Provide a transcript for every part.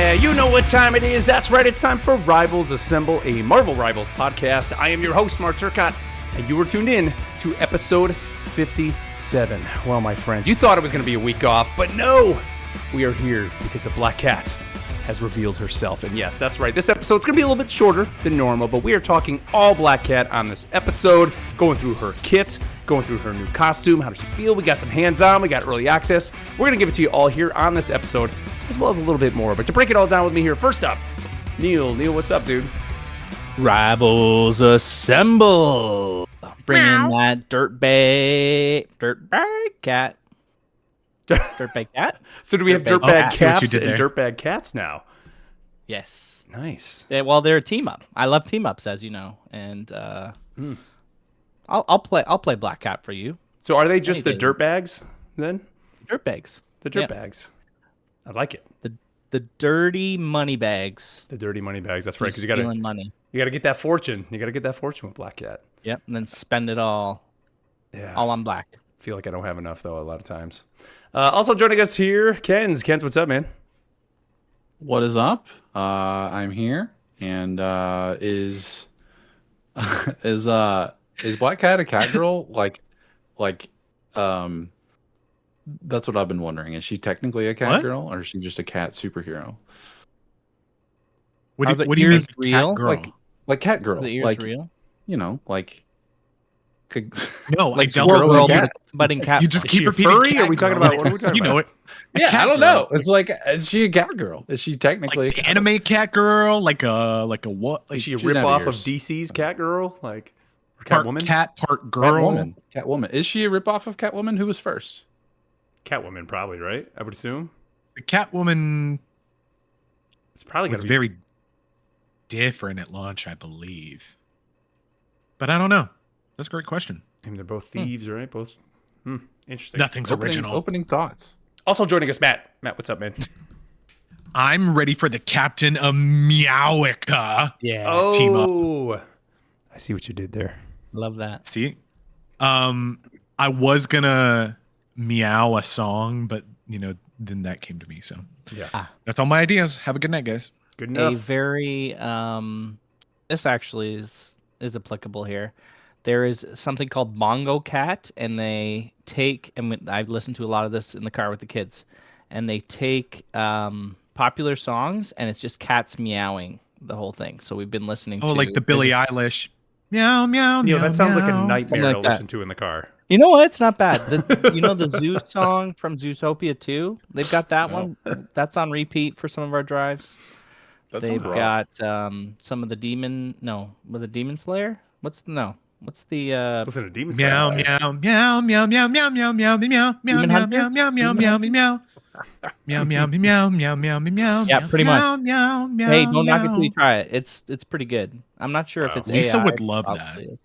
Yeah, you know what time it is. That's right. It's time for Rivals Assemble, a Marvel Rivals podcast. I am your host, Mark Turcott, and you were tuned in to episode 57. Well, my friend, you thought it was going to be a week off, but no, we are here because the Black Cat has revealed herself. And yes, that's right. This episode's going to be a little bit shorter than normal, but we are talking all Black Cat on this episode, going through her kit, going through her new costume. How does she feel? We got some hands-on. We got early access. We're going to give it to you all here on this episode, as well as a little bit more. But to break it all down with me here, first up, Neil. Neil, what's up, dude? Rivals Assemble. Bring in that dirtbag cat. Dirtbag cat? So do we have dirtbag caps and dirtbag cats now? Yes. Nice. Well, they're a team up. I love team ups, as you know, and I'll play Black Cat for you. So are they just the dirtbags then? Dirtbags. The dirtbags. I like it. The dirty money bags. The dirty money bags. That's right. Because you stealing money. You got to get that fortune. You got to get that fortune with Black Cat. Yep. And then spend it all. Yeah. All on black. Feel like I don't have enough though a lot of times. Also joining us here, Ken's. Ken's, what's up, man? What is up? I'm here, and is Black Cat a cat girl? That's what I've been wondering. Is she technically a cat girl, or is she just a cat superhero? What do you mean, real? cat girl? Like cat girl? The ears like real? You know, like. No, like I don't girl, know. but in cat. You just Is keep she a repeating. furry? Are we talking about what are we talking You know about? it. Yeah, I don't know. It's like, is she a cat girl? Is she technically Like the anime cat girl? Like a what? Like Is she a she doesn't rip have off of ears. DC's Catgirl? Like or part Catwoman? cat, part girl? Catwoman. Is she a ripoff of Catwoman? Who was first? Catwoman, probably, right? I would assume. The Catwoman It's probably was going to be. very different at launch, I believe. But I don't know. That's a great question. I mean, they're both thieves, right? Both. Interesting. Nothing's original. Opening thoughts. Also joining us, Matt. Matt, what's up, man? I'm ready for the Captain of Meowica. Yeah. Team Oh, I see what you did there. Love that. See? I was gonna meow a song, but then that came to me. So Yeah. that's all my ideas. Have a good night, guys. Good A enough. very this actually is applicable here. There is something called Bongo Cat, and they take, and I've listened to a lot of this in the car with the kids, and they take popular songs, and it's just cats meowing the whole thing. So we've been listening to like the Billie Eilish. Meow, meow, Neil, meow. that sounds like a meow. nightmare Something to like that. listen to in the car. You know what? It's not bad. The Zeus song from Zootopia 2? They've got that one. That's on repeat for some of our drives. They've got some of the Demon Slayer? What's the Listen to Demon Meow, Slayer. meow, meow, meow, meow, meow, meow, meow, meow, meow, meow, Demon meow, Hunter? meow, meow, meow, meow, meow. Meow, meow, meow, meow, meow, meow. Yeah, pretty much. Meow, meow, meow. Hey, don't knock it till meow. you try it. It's pretty good. I'm not sure if it's Lisa AI. would love Probably that. is.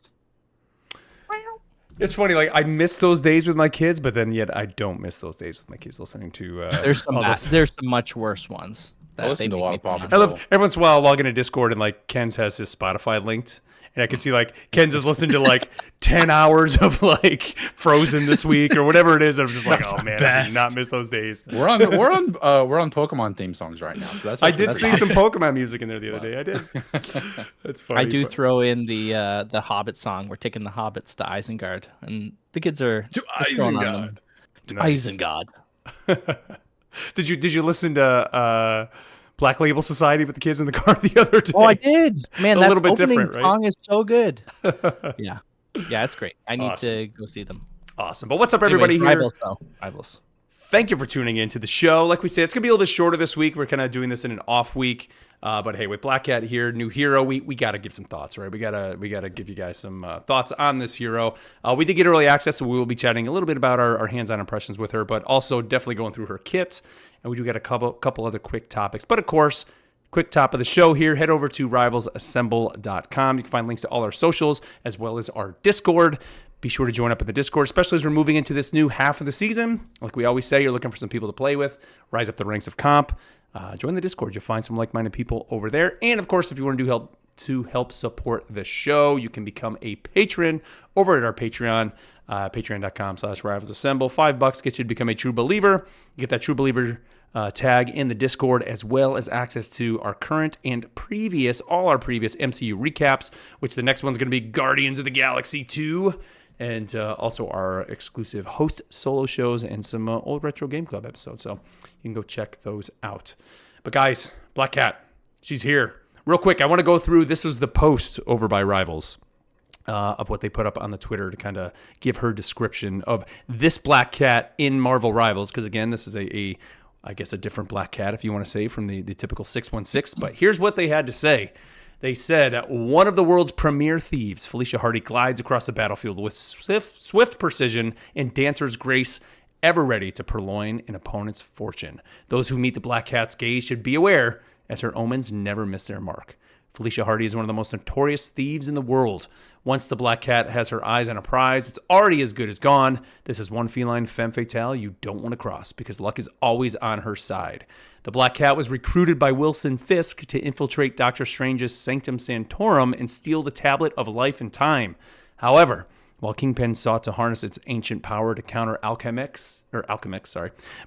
It's funny, like I miss those days with my kids, but then yet I don't miss those days with my kids listening to. There's some all those- there's some much worse ones. I listen to a lot of Paw I Patrol. love every once in a while I'll log into Discord and like Ken's has his Spotify linked, and I can see like Ken's is listening to like 10 hours of like Frozen this week or whatever it is. I'm just like, That's oh the man, I best. did not miss those days. We're on Pokemon theme songs right now. So that's I did see some Pokemon music in there the other day. I did. That's funny. I do throw in the Hobbit song. We're taking the Hobbits to Isengard, and the kids are To they're throwing on them. Nice. Isengard. Did you listen to Black Label Society with the kids in the car the other day? Oh, I did. Man, A that little bit opening different, right? song is so good. Yeah, it's great. I need Awesome. to go see them. Awesome. But what's up, everybody Anyways, here? Rivals, though. Rivals. Thank you for tuning in to the show. Like we said, it's going to be a little bit shorter this week. We're kind of doing this in an off week. But hey, with Black Cat here, new hero, we got to give some thoughts, right? We gotta give you guys some thoughts on this hero. We did get early access, so we will be chatting a little bit about our hands-on impressions with her, but also definitely going through her kit. And we do got a couple other quick topics. But of course, quick top of the show here, head over to rivalsassemble.com. You can find links to all our socials as well as our Discord. Be sure to join up in the Discord, especially as we're moving into this new half of the season. Like we always say, you're looking for some people to play with, rise up the ranks of comp. Join the Discord. You'll find some like-minded people over there. And of course, if you want to help support the show, you can become a patron over at our Patreon. Patreon.com/rivalsassemble. $5 gets you to become a true believer. You get that true believer tag in the Discord, as well as access to our current and all our previous MCU recaps, which the next one's going to be Guardians of the Galaxy 2, and also our exclusive host solo shows and some old Retro Game Club episodes. So you can go check those out. But guys, Black Cat, she's here. Real quick, I want to go through, this was the post over by Rivals of what they put up on the Twitter to kind of give her description of this Black Cat in Marvel Rivals. Because again, this is I guess a different Black Cat, if you want to say, from the typical 616. But here's what they had to say. They said, one of the world's premier thieves, Felicia Hardy, glides across the battlefield with swift precision and dancer's grace, ever ready to purloin an opponent's fortune. Those who meet the Black Cat's gaze should be aware, as her omens never miss their mark. Felicia Hardy is one of the most notorious thieves in the world. Once the Black Cat has her eyes on a prize, it's already as good as gone. This is one feline femme fatale you don't want to cross, because luck is always on her side. The Black Cat was recruited by Wilson Fisk to infiltrate Doctor Strange's Sanctum Sanctorum and steal the Tablet of Life and Time. However, while Kingpin sought to harness its ancient power to counter Alchemix,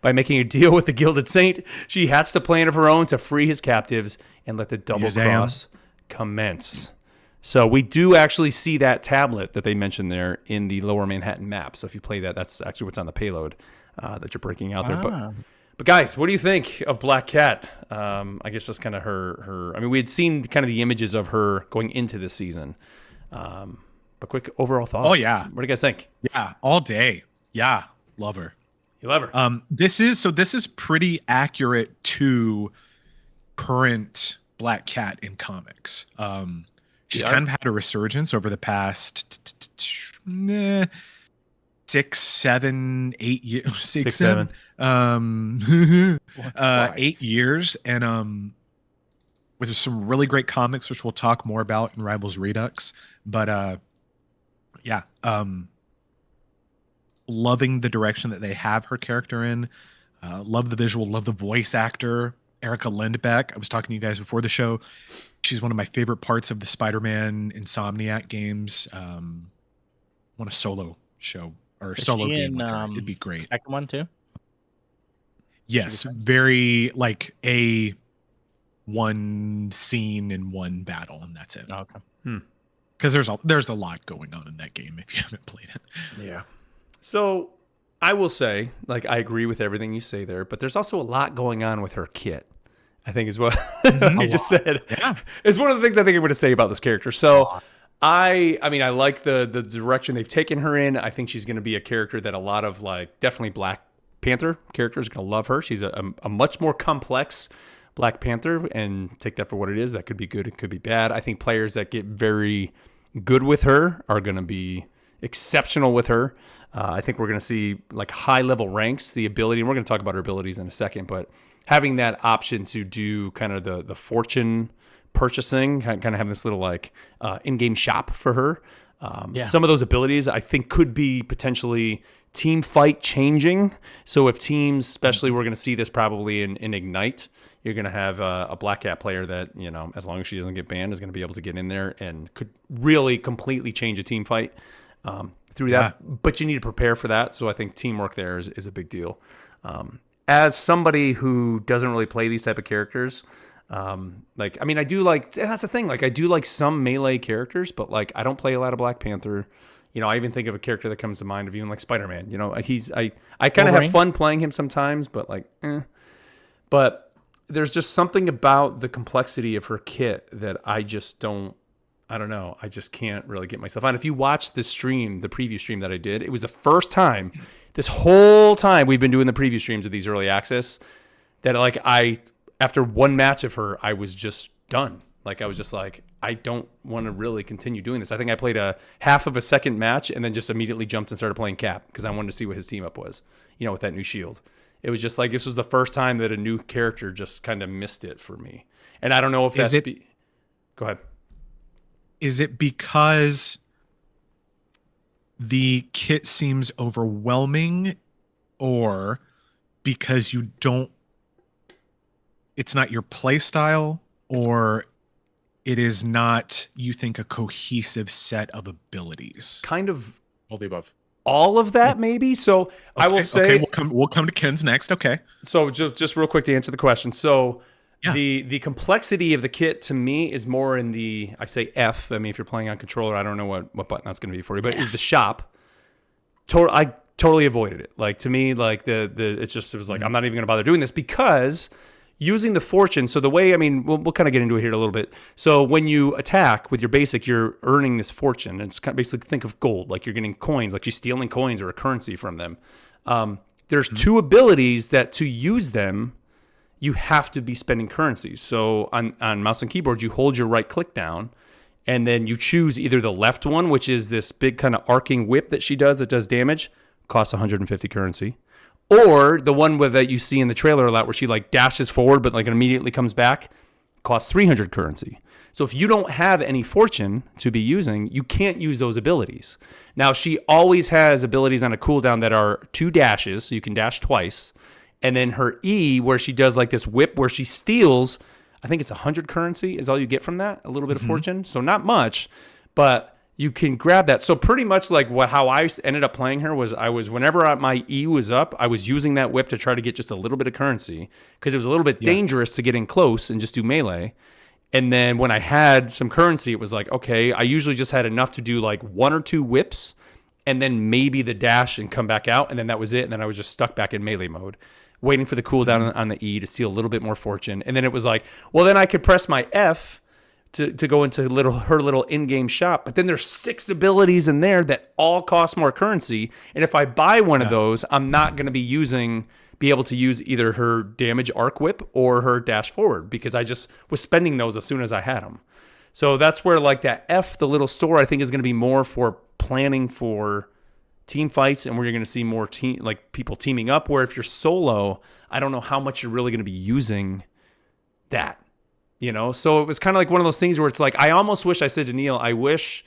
by making a deal with the Gilded Saint, she hatched a plan of her own to free his captives and let the double cross commence. So we do actually see that tablet that they mentioned there in the Lower Manhattan map. So if you play that, that's actually what's on the payload that you're breaking out there. But guys, what do you think of Black Cat? I guess just kind of her. I mean, we had seen kind of the images of her going into this season. But quick overall thoughts. Oh yeah, what do you guys think? Yeah, all day. Yeah, love her. You love her. This is pretty accurate to current Black Cat in comics. She's kind of had a resurgence over the past 6, 7, 8 years. 6, 7. 8 years, and with some really great comics, which we'll talk more about in Rivals Redux. But loving the direction that they have her character in. Love the visual, love the voice actor, Erica Lindbeck. I was talking to you guys before the show. She's one of my favorite parts of the Spider-Man Insomniac games. Want a solo show or solo game with her. It'd be great. Second one too? Yes, very like a one scene in one battle, and that's it. Oh, okay. Because there's a lot going on in that game if you haven't played it. Yeah. So I will say, like, I agree with everything you say there, but there's also a lot going on with her kit, I think is what you just said. Yeah. It's one of the things I think I'm going to say about this character. So I mean, I like the direction they've taken her in. I think she's going to be a character that a lot of, like, definitely Black Panther characters are going to love her. She's a much more complex Black Panther, and take that for what it is. That could be good, it could be bad. I think players that get very good with her are going to be exceptional with her. I think we're going to see like high level ranks, the ability, and we're going to talk about her abilities in a second, but having that option to do kind of the fortune purchasing, kind of having this little like in-game shop for her. Some of those abilities I think could be potentially team fight changing. So if teams, especially we're going to see this probably in Ignite, you're going to have a Black Cat player that, you know, as long as she doesn't get banned, is going to be able to get in there and could really completely change a team fight through that. But you need to prepare for that. So I think teamwork there is a big deal. As somebody who doesn't really play these type of characters, like, I mean, I do like, and that's the thing, like, I do like some melee characters, but like, I don't play a lot of Black Panther. You know, I even think of a character that comes to mind of even like Spider-Man. You know, I kind of have fun playing him sometimes, but like, But there's just something about the complexity of her kit that I just don't know. I just can't really get myself on. If you watch this stream, the preview stream that I did, it was the first time this whole time we've been doing the preview streams of these early access that like after one match of her, I was just done. Like, I was just like, I don't want to really continue doing this. I think I played a half of a second match and then just immediately jumped and started playing Cap because I wanted to see what his team up was, you know, with that new shield. It was just like, this was the first time that a new character just kind of missed it for me. And I don't know if that's... Go ahead. Is it because the kit seems overwhelming, or because you don't... It's not your play style, or it is not, you think, a cohesive set of abilities? Kind of... All the above. all of that maybe. So I will say, we'll come to Ken's next. Okay. so just real quick to answer the question. So Yeah. the complexity of the kit to me is more in the, I say F. I mean, if you're playing on controller, I don't know what button that's going to be for you, but is the shop. I totally avoided it. Like to me, like it was like, I'm not even going to bother doing this because using the fortune. So the way, I mean, we'll kind of get into it here in a little bit. So when you attack with your basic, you're earning this fortune. It's kind of basically think of gold, like you're getting coins, like you're stealing coins or a currency from them. There's two abilities that to use them, you have to be spending currencies. So on mouse and keyboard, you hold your right click down and then you choose either the left one, which is this big kind of arcing whip that she does that does damage, costs 150 currency. Or the one that you see in the trailer a lot where she like dashes forward but like immediately comes back, costs 300 currency. So if you don't have any fortune to be using, you can't use those abilities. Now she always has abilities on a cooldown that are 2 dashes, so you can dash twice. And then her E, where she does like this whip where she steals, I think it's 100 currency is all you get from that, a little bit of fortune. So not much, but you can grab that. So pretty much like how I ended up playing her was whenever my E was up, I was using that whip to try to get just a little bit of currency because it was a little bit dangerous to get in close and just do melee. And then when I had some currency, it was like, okay, I usually just had enough to do like 1 or 2 whips and then maybe the dash and come back out. And then that was it. And then I was just stuck back in melee mode, waiting for the cooldown on the E to steal a little bit more fortune. And then it was like, well, then I could press my F to go into her little in-game shop. But then there's 6 abilities in there that all cost more currency. And if I buy one of those, I'm not going to be able to use either her damage arc whip or her dash forward because I just was spending those as soon as I had them. So that's where like that F, the little store, I think is going to be more for planning for team fights and where you're going to see more people teaming up. Where if you're solo, I don't know how much you're really going to be using that, So it was kind of like one of those things where it's like, I almost wish I said to Neil, I wish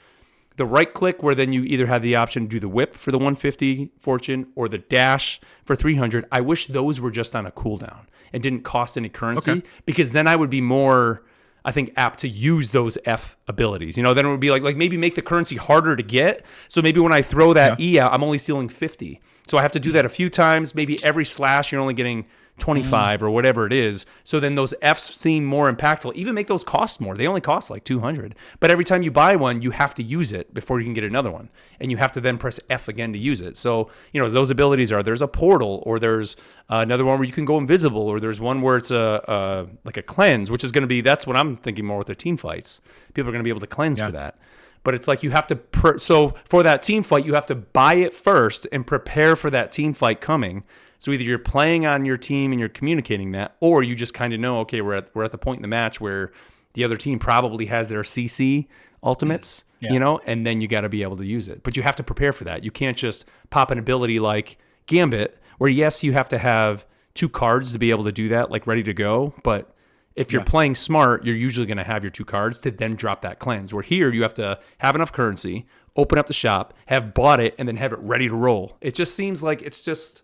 the right click where then you either have the option to do the whip for the 150 fortune or the dash for 300. I wish those were just on a cooldown and didn't cost any currency because then I would be more, I think, apt to use those F abilities. Then it would be like maybe make the currency harder to get. So maybe when I throw that E out, I'm only stealing 50. So I have to do that a few times. Maybe every slash you're only getting 25 or whatever it is. So then those Fs seem more impactful. Even make those cost more. They only cost like 200. But every time you buy one, you have to use it before you can get another one. And you have to then press F again to use it. So, those abilities there's a portal, or there's another one where you can go invisible, or there's one where it's like a cleanse, which is going to be, that's what I'm thinking more with their team fights. People are going to be able to cleanse for that. But it's like you have to, so for that team fight, you have to buy it first and prepare for that team fight coming. So either you're playing on your team and you're communicating that, or you just kind of know, okay, we're at the point in the match where the other team probably has their CC ultimates, and then you got to be able to use it. But you have to prepare for that. You can't just pop an ability like Gambit, where yes, you have to have 2 cards to be able to do that, like ready to go. But if you're playing smart, you're usually going to have your 2 cards to then drop that cleanse. Where here, you have to have enough currency, open up the shop, have bought it, and then have it ready to roll. It just seems like it's just,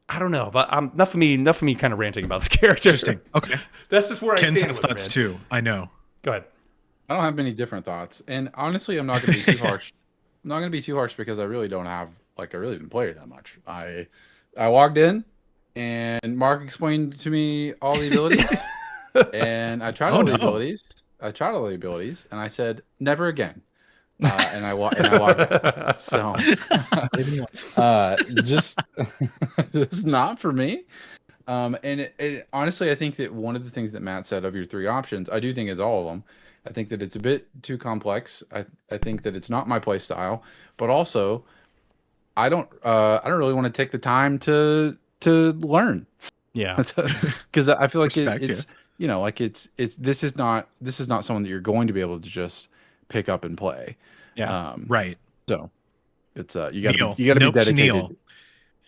I don't know, but enough of me kind of ranting about this character. Interesting. Okay. That's just where Ken I stand has with thoughts it, man. too. I know. Go ahead. I don't have many different thoughts, and honestly, I'm not going to be too harsh. I'm not going to be too harsh because I really don't have I really didn't play it that much. I logged in, and Mark explained to me all the abilities, and I tried all the abilities. And I said never again. And I logged out. So just not for me. And honestly, I think that one of the things that Matt said of your 3 options, I do think is all of them. I think that it's a bit too complex. I think that it's not my play style, but also I don't really want to take the time to learn. Yeah. Because I feel like it's this is not someone that you're going to be able to just pick up and play. Yeah. Right. So it's you got to be dedicated.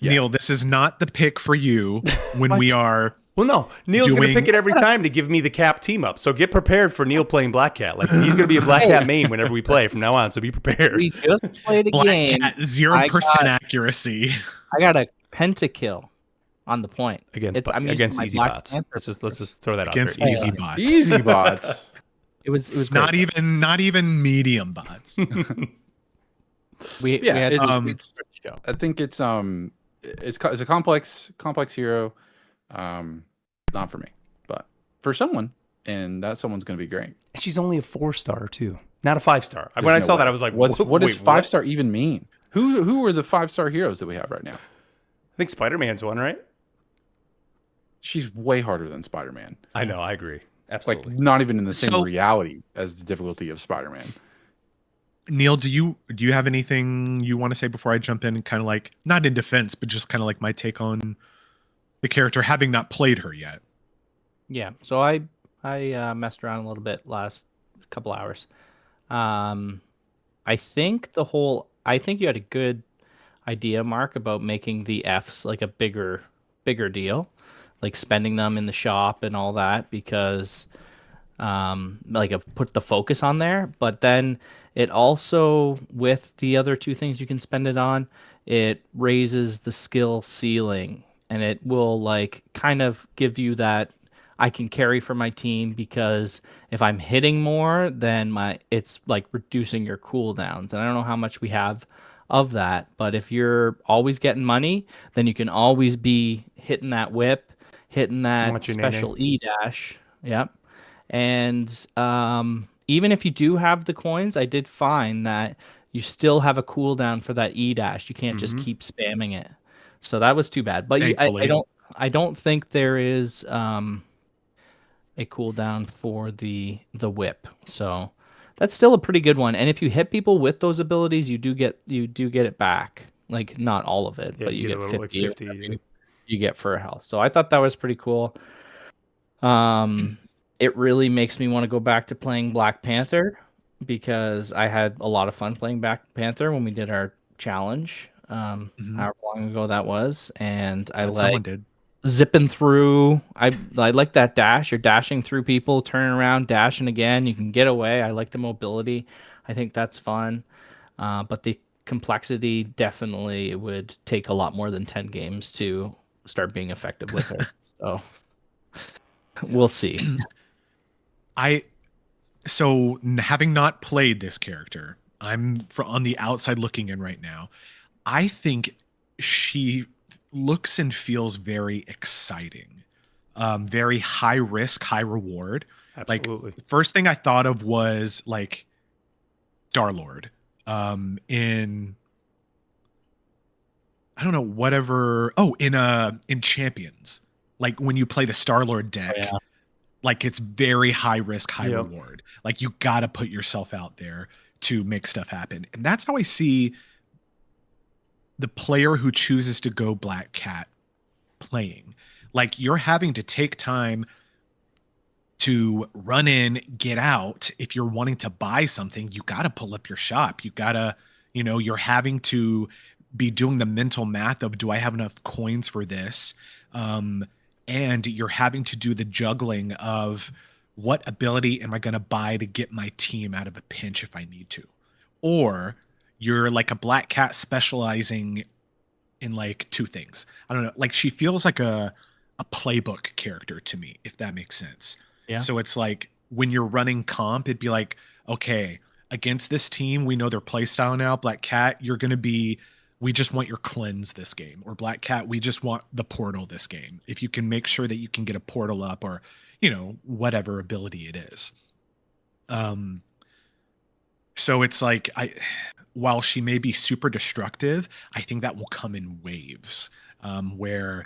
Neil, this is not the pick for you when we are. Well, no, Neil's going to pick it every time to give me the Cap team up. So get prepared for Neil playing Black Cat. Like he's going to be a Black Cat main whenever we play from now on. So be prepared. We just played a game. 0% accuracy. I got a pentakill on the point against easy bots. Let's just throw that out there. Against easy bots. Easy bots. It was not great, even medium bots. we had some show. I think it's a complex hero. Not for me, but for someone, and that someone's going to be great. She's only a 4-star too, not a 5-star. When There's I no saw way. that, I was like, what does wait, 5-star even mean? Who are the 5-star heroes that we have right now? I think Spider-Man's one, right? She's way harder than Spider-Man. I know, I agree. Absolutely. Like not even in the same So- reality as the difficulty of Spider-Man. Neil, do you have anything you want to say before I jump in? Kind of like not in defense, but just kind of like my take on the character, having not played her yet. Yeah. So I messed around a little bit last couple hours. I think you had a good idea, Mark, about making the Fs like a bigger deal, like spending them in the shop and all that, because like I've put the focus on there. But then it also, with the other two things you can spend it on, it raises the skill ceiling, and it will like kind of give you that I can carry for my team, because if I'm hitting more, then it's like reducing your cooldowns. And I don't know how much we have of that, but if you're always getting money, then you can always be hitting that whip, hitting that Watch your special E dash. Yep. And even if you do have the coins, I did find that you still have a cooldown for that E dash. You can't just keep spamming it. So that was too bad. But Thankfully. I don't think there is a cooldown for the whip. So that's still a pretty good one. And if you hit people with those abilities, you do get it back. Like not all of it, Yeah, but you get get a little, 50, like 50. you get for a health. So I thought that was pretty cool. It really makes me want to go back to playing Black Panther, because I had a lot of fun playing Black Panther when we did our challenge, however long ago that was, and I Someone like did. zipping through. I like that dash. You're dashing through people, turning around, dashing again. You can get away. I like the mobility. I think that's fun. But the complexity definitely would take a lot more than 10 games to start being effective with her. So we'll see. Having not played this character, I'm on the outside looking in right now. I think she looks and feels very exciting, very high risk, high reward. Absolutely. Like first thing I thought of was like Star-Lord, in I don't know, whatever. Oh, in Champions, like when you play the Star-Lord deck. Oh, yeah. Like it's very high risk, high Yep. reward. Like you got to put yourself out there to make stuff happen. And that's how I see the player who chooses to go Black Cat playing. Like you're having to take time to run in, get out. If you're wanting to buy something, you got to pull up your shop. You got to, you're having to be doing the mental math of, do I have enough coins for this? And you're having to do the juggling of, what ability am I going to buy to get my team out of a pinch if I need to? Or you're like a Black Cat specializing in like two things. I don't know. Like she feels like a playbook character to me, if that makes sense. Yeah. So it's like when you're running comp, it'd be like, okay, against this team, we know their play style now. Black Cat, you're going to be, we just want your cleanse this game. Or Black Cat, we just want the portal this game. If you can make sure that you can get a portal up, or, whatever ability it is. So it's like, while she may be super destructive, I think that will come in waves, where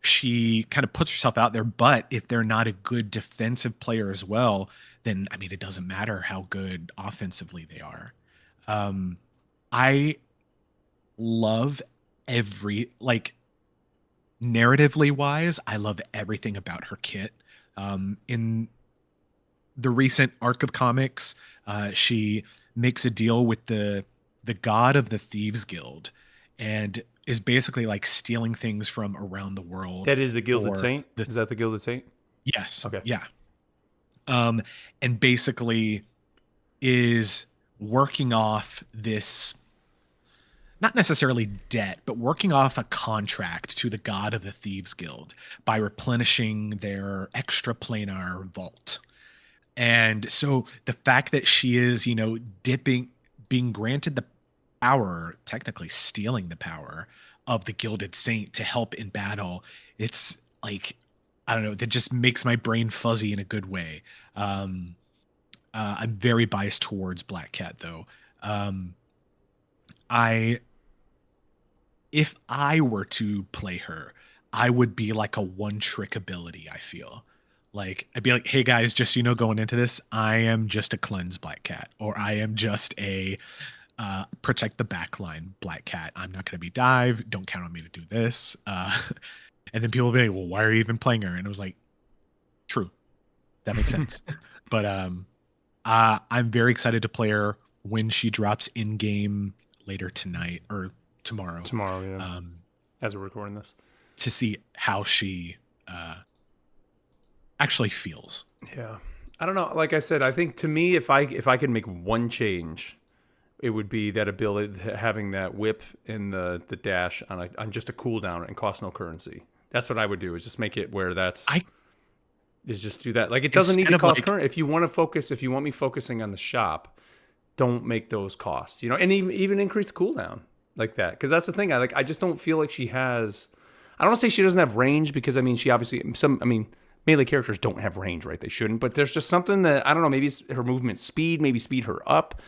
she kind of puts herself out there. But if they're not a good defensive player as well, then, it doesn't matter how good offensively they are. I love narratively wise, I love everything about her kit. In the recent arc of comics, she makes a deal with the god of the Thieves Guild, and is basically like stealing things from around the world. That is a Gilded for Saint? the- Is that the Gilded Saint? Yes. Okay. Yeah. And basically is working off this, not necessarily debt, but working off a contract to the god of the Thieves Guild by replenishing their extra planar vault. And so the fact that she is, being granted the power, technically stealing the power of the Gilded Saint to help in battle. It's like, I don't know, that just makes my brain fuzzy in a good way. I'm very biased towards Black Cat though. I if I were to play her, I would be like a one trick ability, I feel. Like I'd be like, hey guys, just so you know, going into this, I am just a cleanse Black Cat, or I am just a protect the backline Black Cat. I'm not gonna be dive. Don't count on me to do this. And then people will be like, well, why are you even playing her? And it was like, true. That makes sense. But I'm very excited to play her when she drops in game later tonight or tomorrow. Tomorrow, yeah. As we're recording this, to see how she actually feels. Yeah, I don't know. Like I said, I think to me, if I could make one change, it would be that ability, having that whip and the dash on just a cooldown and cost no currency. That's what I would do. Is just make it where is just do that. Like it doesn't need to cost currency. If you want to focus, if you want me focusing on the shop, don't make those costs. You know, and even increase the cooldown like that, because that's the thing. I just don't feel like she has. I don't want to say she doesn't have range, because I mean she obviously melee characters don't have range, right? They shouldn't, but there's just something that I don't know. Maybe it's her movement speed. Maybe speed her up.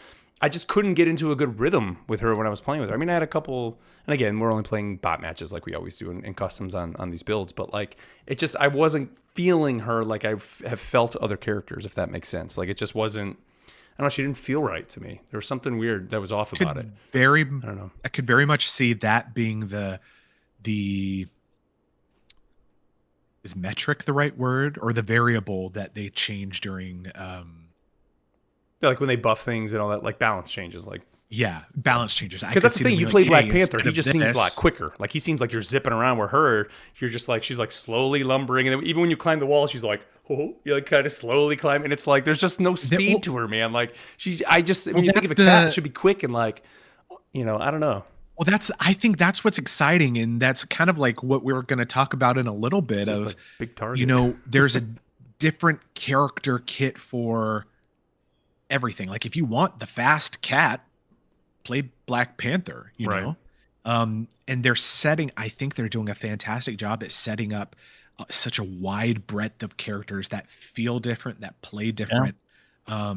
I just couldn't get into a good rhythm with her when I was playing with her. I mean, I had a couple, and again, we're only playing bot matches like we always do in customs on these builds, but like it just, I wasn't feeling her like I have felt other characters, if that makes sense. Like it just wasn't. I don't know. She didn't feel right to me. There was something weird that was off about it. I don't know. I could very much see that being the is metric the right word, or the variable that they change during Yeah, like when they buff things and all that, like balance changes, like balance changes. Because that's the thing. You play Black Panther, he just seems a lot quicker. Like he seems like you're zipping around. Where her, you're just like she's like slowly lumbering, and then even when you climb the wall, she's like, oh, you like kind of slowly climb, and it's like there's just no speed to her, man. Like when you think of a cat, it should be quick and like, I don't know. Well, I think that's what's exciting, and that's kind of like what we're going to talk about in a little bit of like big target. There's a different character kit for everything. Like if you want the fast cat, play Black Panther, you know? And I think they're doing a fantastic job at setting up such a wide breadth of characters that feel different, that play different. Yeah.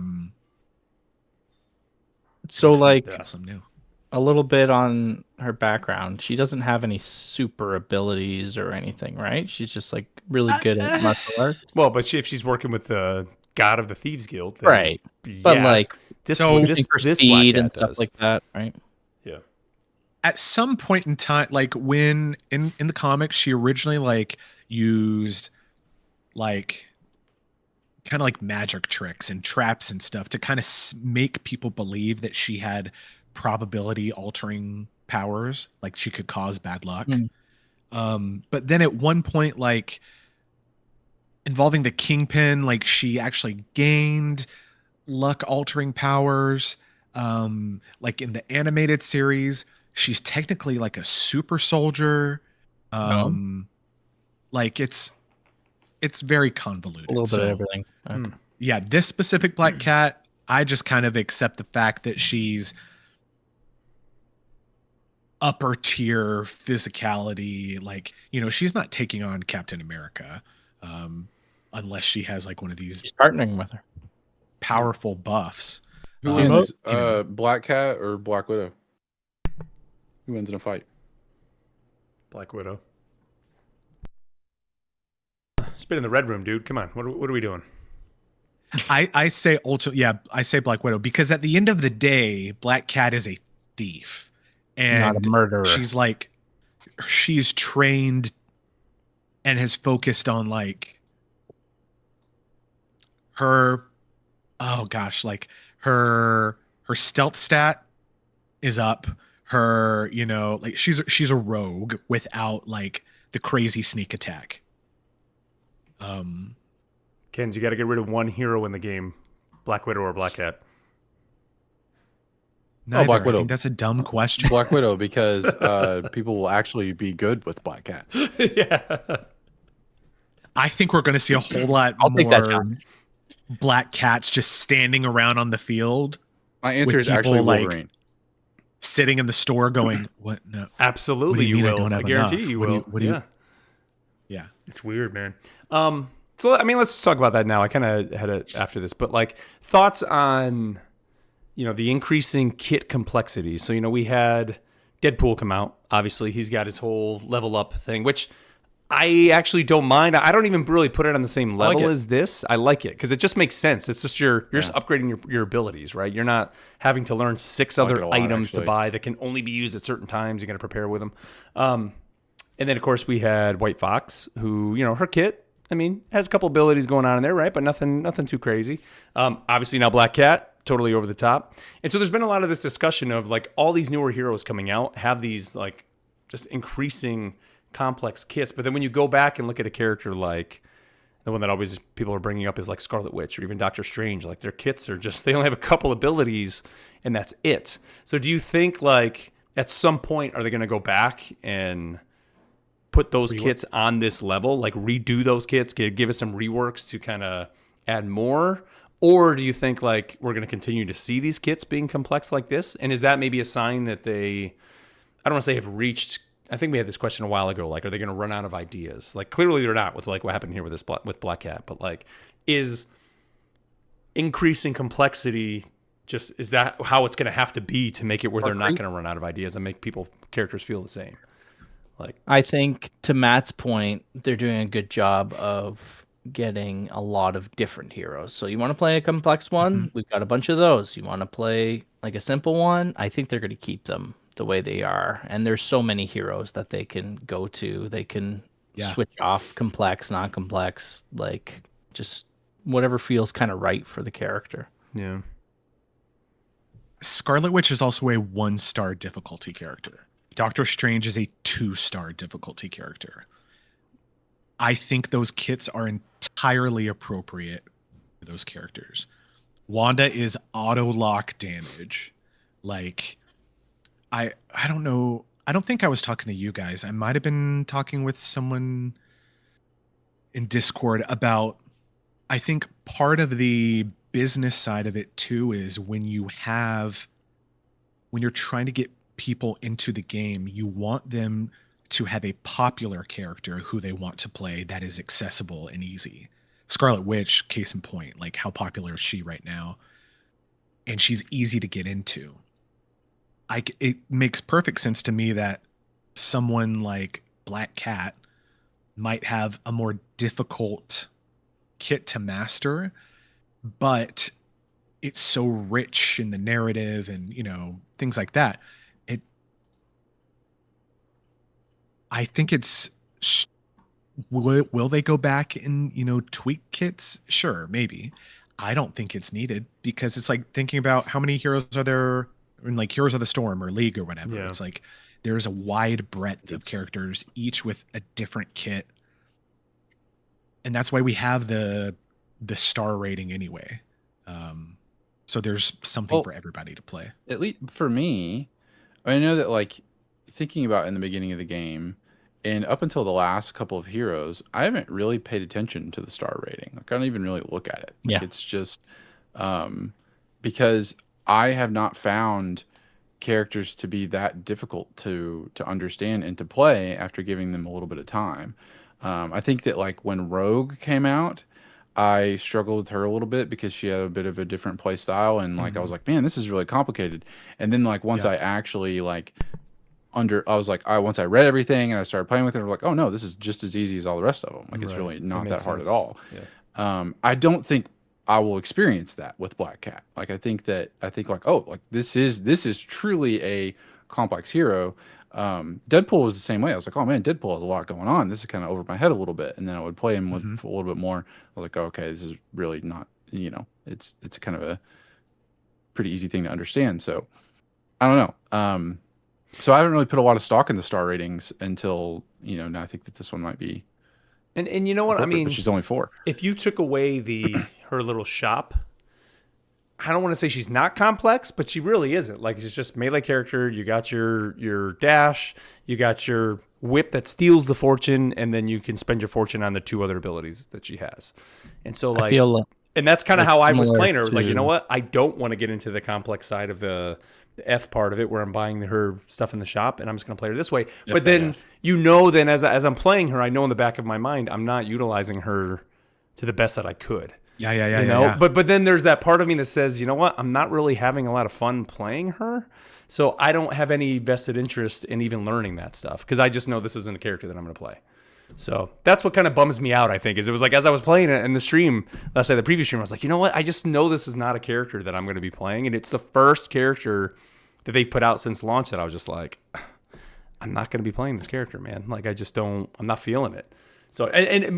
So like some new. A little bit on her background. She doesn't have any super abilities or anything, right? She's just like really good at martial arts. Well, but if she's working with the God of the Thieves Guild, then, right? But like this speed and stuff like that, right? Yeah. At some point in time, like when in the comics, she originally like used like kind of like magic tricks and traps and stuff to kind of make people believe that she had probability altering powers, like she could cause bad luck. But then at one point, like involving the Kingpin, like she actually gained luck altering powers. Like in the animated series, she's technically like a super soldier. Like it's very convoluted. A little bit of everything. Okay. Yeah, this specific Black Cat, I just kind of accept the fact that she's upper tier physicality. Like, she's not taking on Captain America unless she has like one of these. She's partnering with her. Powerful buffs. Who wins, Black Cat or Black Widow? Who wins in a fight? Black Widow. Spit in the red room, dude. Come on. What are we doing? I say Black Widow, because at the end of the day, Black Cat is a thief. And not a murderer. She's trained and has focused on like her like her stealth stat is up. Her, like she's a rogue without like the crazy sneak attack. Kens, you got to get rid of one hero in the game, Black Widow or Black Cat. Neither. Black Widow. I think that's a dumb question. Black Widow, because people will actually be good with Black Cat. Yeah. I think we're going to see a whole lot more Black Cats just standing around on the field. My answer is actually Wolverine. sitting in the store going, "What? No, Absolutely, What do you mean I will. don't have guarantee enough? you What do will. you- what do you- yeah, yeah." it's weird, man. So I mean, let's talk about that now. I kind of had it after this, but like thoughts on, the increasing kit complexity. So we had Deadpool come out. Obviously, he's got his whole level up thing, which I actually don't mind. I don't even really put it on the same like level it. as this. I like it because it just makes sense. It's just you're just upgrading your abilities, right? You're not having to learn 6 like it other a lot, items to actually. buy that can only be used at certain times. You got to prepare with them. And then of course we had White Fox, who her kit, I mean, has a couple abilities going on in there, right? But nothing too crazy. Obviously now Black Cat, totally over the top. And so there's been a lot of this discussion of like all these newer heroes coming out have these like just increasing complex kits. But then when you go back and look at a character like the one that always people are bringing up is like Scarlet Witch or even Doctor Strange, like their kits are just, they only have a couple abilities and that's it. So do you think like at some point are they going to go back and put those kits on this level, like redo those kits, give us some reworks to kind of add more? Or do you think like we're going to continue to see these kits being complex like this? And is that maybe a sign that they, I don't want to say have reached, I think we had this question a while ago, like, are they going to run out of ideas? Like clearly they're not with like what happened here with this, with Black Cat, but like is increasing complexity just, is that how it's going to have to be to make it where they're not going to run out of ideas and make characters feel the same? Like, I think to Matt's point, they're doing a good job of getting a lot of different heroes. So you want to play a complex one? We've got a bunch of those. You want to play like a simple one? I think they're going to keep them the way they are. And there's so many heroes that they can go to. They can switch off complex, non-complex, like just whatever feels kind of right for the character. yeah. Scarlet Witch is also a 1-star difficulty character. Doctor Strange is a 2-star difficulty character. I think those kits are entirely appropriate for those characters. Wanda is auto lock damage. Like, I don't know. I don't think I was talking to you guys. I might have been talking with someone in Discord about, I think part of the business side of it too is when you're trying to get people into the game, you want them to have a popular character who they want to play that is accessible and easy. Scarlet Witch, case in point, like how popular is she right now? And she's easy to get into. It makes perfect sense to me that someone like Black Cat might have a more difficult kit to master, but it's so rich in the narrative and things like that. I think it's will they go back and tweak kits? Sure, maybe. I don't think it's needed because it's like thinking about how many heroes are there in like Heroes of the Storm or League or whatever. Yeah. It's like there's a wide breadth of characters, each with a different kit, and that's why we have the star rating anyway. So there's something for everybody to play. At least for me, I know that like thinking about in the beginning of the game and up until the last couple of heroes, I haven't really paid attention to the star rating. Like I don't even really look at it. Like, Yeah. it's just because I have not found characters to be that difficult to understand and to play after giving them a little bit of time. I think that like when Rogue came out, I struggled with her a little bit because she had a bit of a different play style, and like I was like, man, this is really complicated. And then like once I actually like once I read everything and I started playing with it, I'm like, oh no, this is just as easy as all the rest of them. Like it's Right. really That not that makes hard sense. at all. Yeah. I don't think I will experience that with Black Cat. Like I think like, oh, like this is truly a complex hero. Deadpool was the same way. I was like, oh man, Deadpool has a lot going on. This is kind of over my head a little bit. And then I would play him with a little bit more. I was like, oh, okay, this is really not, it's kind of a pretty easy thing to understand. So I don't know. So I haven't really put a lot of stock in the star ratings until, now I think that this one might be. And you know what? I appropriate, mean, but she's only 4. if you took away her little shop, I don't want to say she's not complex, but she really isn't. Like she's just melee character. You got your dash, you got your whip that steals the fortune, and then you can spend your fortune on the 2 other abilities that she has. And so I like, feel and that's kind of how I was similar playing her. It was like, you to- know what? I don't want to get into the complex side of the F part of it where I'm buying her stuff in the shop and I'm just going to play her this way. If But they then, have. then as I'm playing her, I know in the back of my mind, I'm not utilizing her to the best that I could. Yeah. You know, but then there's that part of me that says, you know what, I'm not really having a lot of fun playing her, so I don't have any vested interest in even learning that stuff because I just know this isn't a character that I'm going to play. So that's what kind of bums me out, I think, is it was like as I was playing it in the stream, let's say the previous stream, I was like, you know what, I just know this is not a character that I'm going to be playing, and it's the first character that they've put out since launch that I was just like, I'm not going to be playing this character, man. Like I just don't, I'm not feeling it. So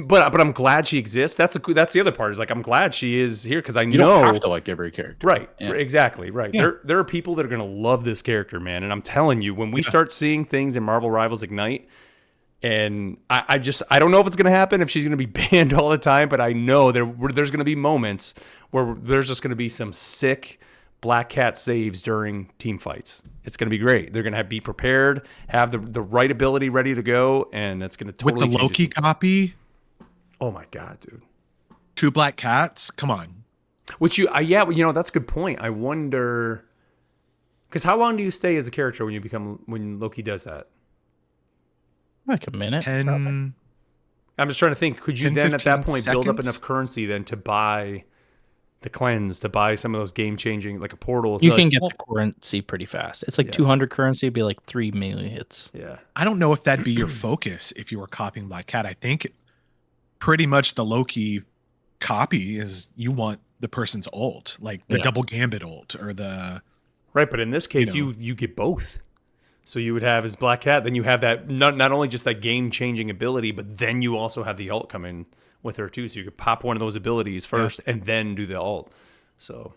but I'm glad she exists. That's the other part is like I'm glad she is here because You don't have to like every character. Right, Yeah. exactly, right. Yeah. There are people that are gonna love this character, man. And I'm telling you, when we start seeing things in Marvel Rivals Ignite, and I don't know if it's gonna happen if she's gonna be banned all the time, but I know there's gonna be moments where there's just gonna be some sick Black Cat saves during team fights. It's going to be great. They're going to be prepared, have the right ability ready to go, and it's going to totally With the change Loki it. copy, Oh my god, dude! 2 Black Cats. Come on. Which that's a good point. I wonder because how long do you stay as a character when Loki does that? Like a minute. 10. probably. I'm just trying to think. Could you 10, then at that 15 point build up seconds? enough currency then to buy the cleanse, to buy some of those game changing like a portal? You like, can get the currency pretty fast. It's like Yeah. 200 currency, it'd be like 3 melee hits. Yeah. I don't know if that'd be your focus if you were copying Black Cat. I think pretty much the Loki copy is you want the person's ult, like the Yeah. double gambit ult or the Right, but in this case, know. you get both. So you would have his Black Cat, then you have that not only just that game changing ability, but then you also have the ult come in with her too. So you could pop one of those abilities first and then do the ult. So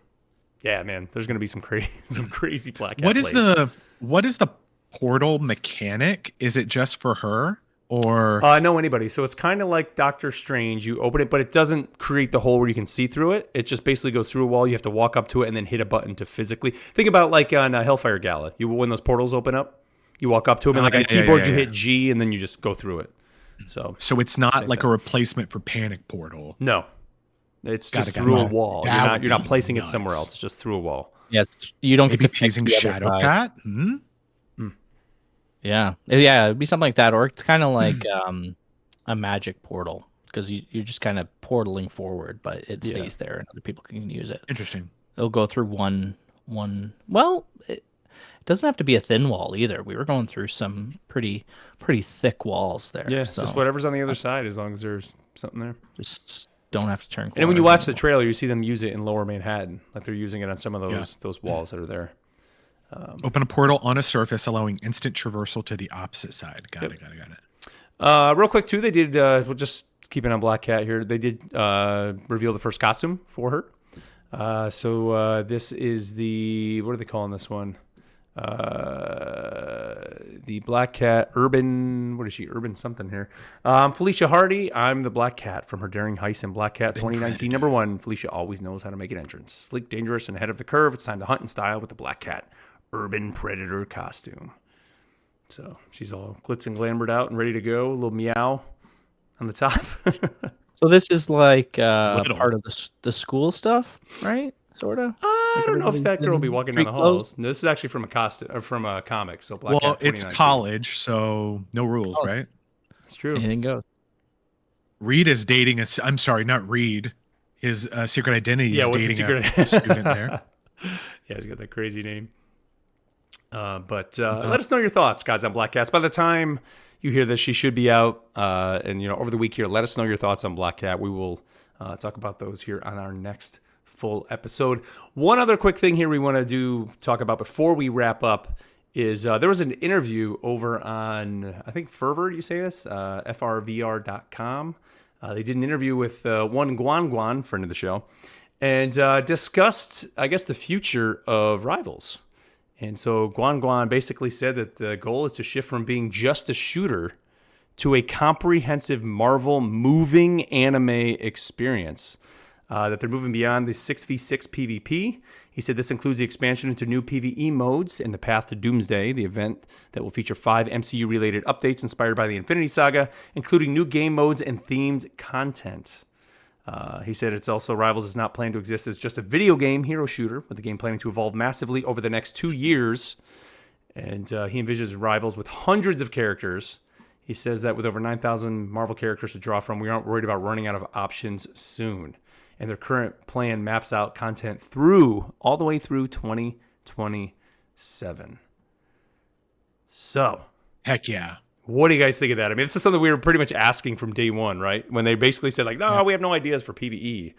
yeah, man, there's gonna be some crazy Black Cat. what is the portal mechanic? Is it just for her or No, anybody. So it's kind of like Doctor Strange. You open it, but it doesn't create the hole where you can see through it. It just basically goes through a wall. You have to walk up to it and then hit a button to physically. Think about like on Hellfire Gala. When those portals open up, you walk up to them and like on a keyboard you hit G and then you just go through it. So it's not like a replacement for Panic Portal? no, it's Got just it. through a No, wall. that would You're not be placing it nuts. somewhere else. It's just through a wall. Yeah, you don't Maybe get to pick teasing the other Shadow side. Cat? Yeah, it'd be something like that, or it's kind of like a magic portal because you're just kind of portaling forward, but it stays there and other people can use it. Interesting. It'll go through one. Well, it doesn't have to be a thin wall either. We were going through some pretty thick walls there. Yeah, so just whatever's on the other side, as long as there's something there. just don't have to turn. And then when you corners watch the trailer, you see them use it in Lower Manhattan, like they're using it on some of those walls that are there. Open a portal on a surface, allowing instant traversal to the opposite side. Got it. Real quick too, they did. We'll just keeping on Black Cat here. They did reveal the first costume for her. So this is the, what are they calling this one? The Black Cat Urban. What is she? Urban something here. Felicia Hardy. I'm the Black Cat from her daring heist in Black Cat 2019 #1. Felicia always knows how to make an entrance. Sleek, dangerous, and ahead of the curve. It's time to hunt in style with the Black Cat Urban Predator costume. So she's all glitz and glamoured out and ready to go. A little meow on the top. So this is like Little. part of the school stuff, right? Sort of. I don't know if that girl will be walking down the street clothes? halls. No, this is actually from a from a comic. So Black Well, Cat it's 2019. college, so no rules, Oh. right? It's true. Anything goes. Reed is dating I'm sorry, not Reed. His secret identity Yeah, is what's the dating secret? a student there. Yeah, he's got that crazy name. But let us know your thoughts, guys, on Black Cats. By the time you hear this, she should be out. And over the week here, let us know your thoughts on Black Cat. We will talk about those here on our next full episode. One other quick thing here we want to talk about before we wrap up is there was an interview over on, I think, Fervor, you say this? FRVR.com. They did an interview with one Guan, friend of the show, and discussed, I guess, the future of Rivals. And so Guan basically said that the goal is to shift from being just a shooter to a comprehensive Marvel moving anime experience. That they're moving beyond the 6v6 PvP. He said this includes the expansion into new PvE modes and the Path to Doomsday, the event that will feature 5 MCU-related updates inspired by the Infinity Saga, including new game modes and themed content. He said it's also Rivals is not planned to exist as just a video game hero shooter, with the game planning to evolve massively over the next 2 years. And he envisions Rivals with hundreds of characters. He says that with over 9,000 Marvel characters to draw from, we aren't worried about running out of options soon. And their current plan maps out content all the way through 2027. So, Heck yeah. what do you guys think of that? I mean, this is something we were pretty much asking from day one, right? When they basically said, like, no, we have no ideas for PvE.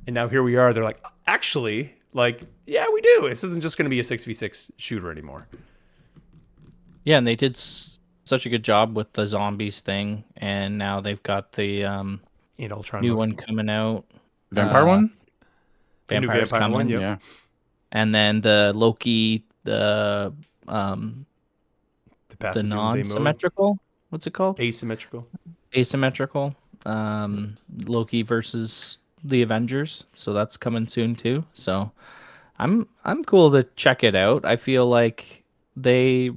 And now here we are. They're like, actually, like, yeah, we do. This isn't just going to be a 6v6 shooter anymore. Yeah, and they did such a good job with the zombies thing, and now they've got the In Ultron new mode. one coming out. Vampire one? The new Vampire's vampire coming. one, yep. Yeah. And then the Loki, the Path to Doomsday mode. non-symmetrical. What's it called? Asymmetrical. Asymmetrical. Loki versus the Avengers. So that's coming soon too. So I'm cool to check it out. I feel like I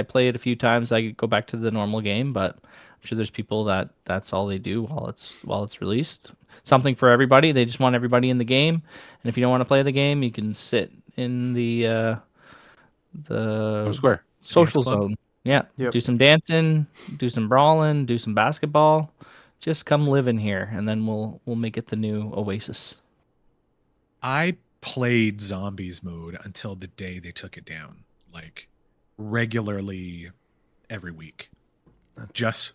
play it a few times. I go back to the normal game, but I'm sure there's people that's all they do while it's released. Something for everybody. They just want everybody in the game. And if you don't want to play the game, you can sit in the Square. social Dance club. zone. Yeah. Yep. Do some dancing, do some brawling, do some basketball. Just come live in here, and then we'll make it the new Oasis. I played zombies mode until the day they took it down, like regularly every week, just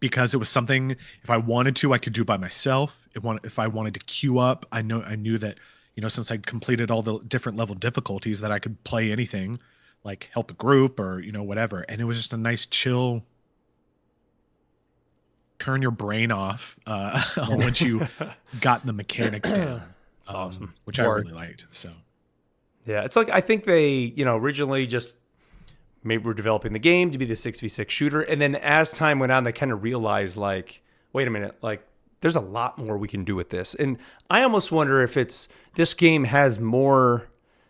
because it was something, if I wanted to, I could do by myself. If I wanted to queue up, I knew that, since I completed all the different level difficulties, that I could play anything, like help a group or whatever. And it was just a nice chill, turn your brain off once you got the mechanics down. That's awesome. Which I really liked. So Yeah, it's like, I think they, originally just maybe were developing the game to be the 6v6 shooter. And then as time went on, they kind of realized, like, wait a minute, like, there's a lot more we can do with this. And I almost wonder if this game has more.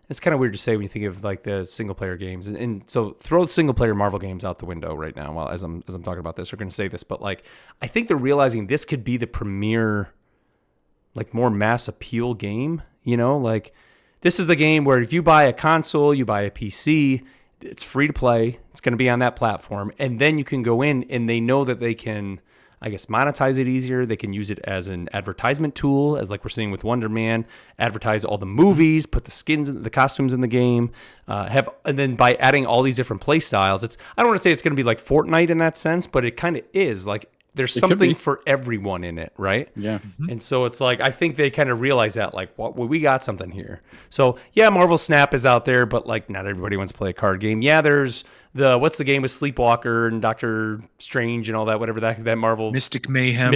It's kind of weird to say when you think of like the single player games. And so throw single player Marvel games out the window right now while as I'm talking about this. We're going to say this, but like, I think they're realizing this could be the premier, like, more mass appeal game, like, this is the game where if you buy a console, you buy a PC, it's free to play. It's going to be on that platform. And then you can go in and they know that they can, I guess, monetize it easier. They can use it as an advertisement tool, as like we're seeing with Wonder Man, advertise all the movies, put the skins, the costumes in the game, and then by adding all these different play styles, I don't want to say it's going to be like Fortnite in that sense, but it kind of is. Like, there's something for everyone in it, right? Yeah. And so it's like, I think they kind of realize that, like, we got something here. So yeah, Marvel Snap is out there, but like, not everybody wants to play a card game. Yeah, there's what's the game with Sleepwalker and Doctor Strange and all that, whatever that Marvel Mystic Mayhem.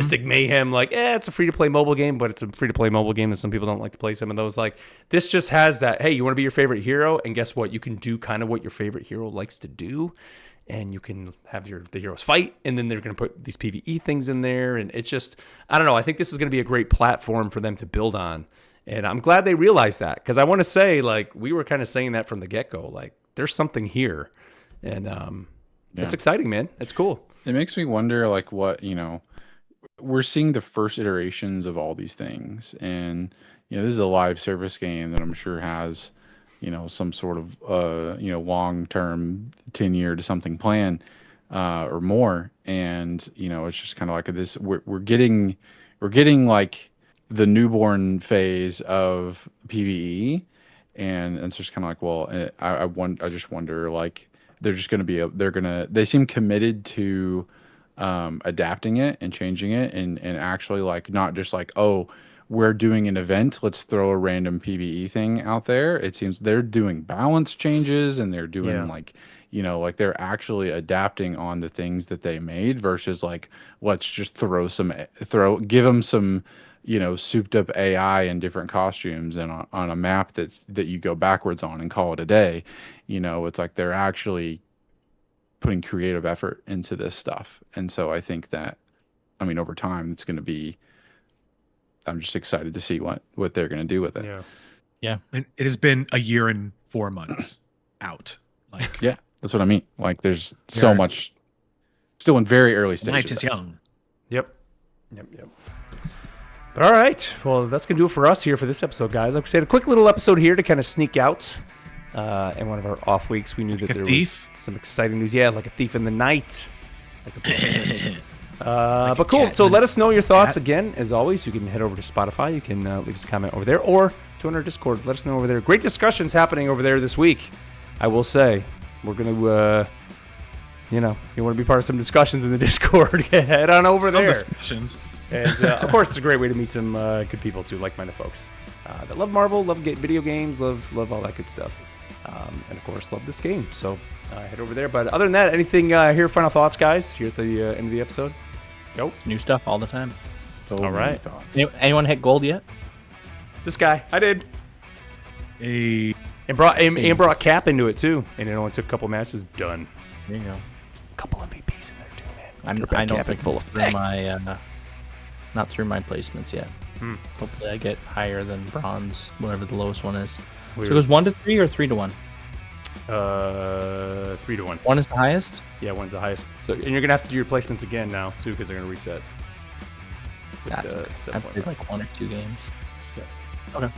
Like, it's a free to play mobile game, but it's a free to play mobile game that some people don't like to play some of those. Like, this just has that, hey, you want to be your favorite hero, and guess what? You can do kind of what your favorite hero likes to do. And you can have the heroes fight, and then they're going to put these PvE things in there. And it's just, I don't know. I think this is going to be a great platform for them to build on. And I'm glad they realized that, because I want to say, like, we were kind of saying that from the get-go. Like, there's something here. And it's exciting, man. It's cool. It makes me wonder, like, what, we're seeing the first iterations of all these things. And, this is a live service game that I'm sure has, some sort of, long-term 10-year to something plan or more. And, it's just kind of like this, we're getting like the newborn phase of PvE. And it's just kind of like, well, I just wonder, like, they're just going to be, they seem committed to adapting it and changing it and actually, like, not just like, oh, we're doing an event, let's throw a random PvE thing out there. It seems they're doing balance changes, and they're doing like they're actually adapting on the things that they made versus like, let's just give them some, souped up AI and different costumes and on a map that you go backwards on and call it a day. It's like they're actually putting creative effort into this stuff. And so I think that, over time, it's going to be, I'm just excited to see what they're going to do with it. Yeah. And it has been a year and 4 months out. Like, yeah, that's what I mean. Like, there's so much still in very early stages. Night is young. Yep. But all right, well, that's going to do it for us here for this episode, guys. Like we said, a quick little episode here to kind of sneak out in one of our off weeks. We knew that there was some exciting news. Yeah, like a thief in the night. Like a but cool. So let us know your thoughts again. As always, you can head over to Spotify. You can leave us a comment over there or join our Discord. Let us know over there. Great discussions happening over there this week. I will say, we're going to, you want to be part of some discussions in the Discord, head on over there. Discussions. And of course, it's a great way to meet some good people too, like-minded folks that love Marvel, love video games, love all that good stuff, and of course, love this game. So head over there. But other than that, anything here? Final thoughts, guys? Here at the end of the episode. Go. New stuff all the time. So All right. Anyone hit gold yet? This guy, I did, A and brought Cap into it too, and it only took a couple matches. Done. There you go. A couple MVPs in there too, man. I don't Cap think in full through effect. my not through my placements yet. Hopefully, I get higher than bronze, whatever the lowest one is. Weird. So it goes 1 to 3 or 3 to 1. 3 to 1. 1 is the highest. Yeah, 1's the highest. So, and you're gonna have to do your placements again now too, because they're gonna reset. With, That's okay. 7.5. I've played like 1 or 2 games. Yeah. Okay.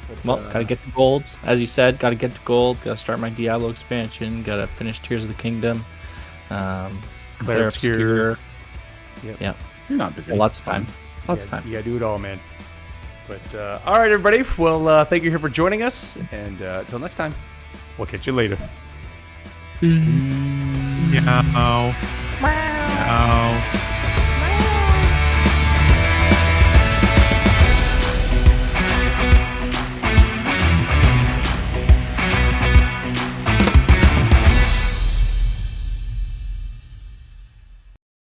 But, Well, gotta get to golds. As you said, gotta get to gold. Gotta start my Diablo expansion. Gotta finish Tears of the Kingdom. Claire Obscure. Yep. Yeah. You're not busy. Lots of time. Lots of Yeah, time. you gotta do it all, man. But all right, everybody. Well, thank you here for joining us, and until next time, we'll catch you later. meow. Meow.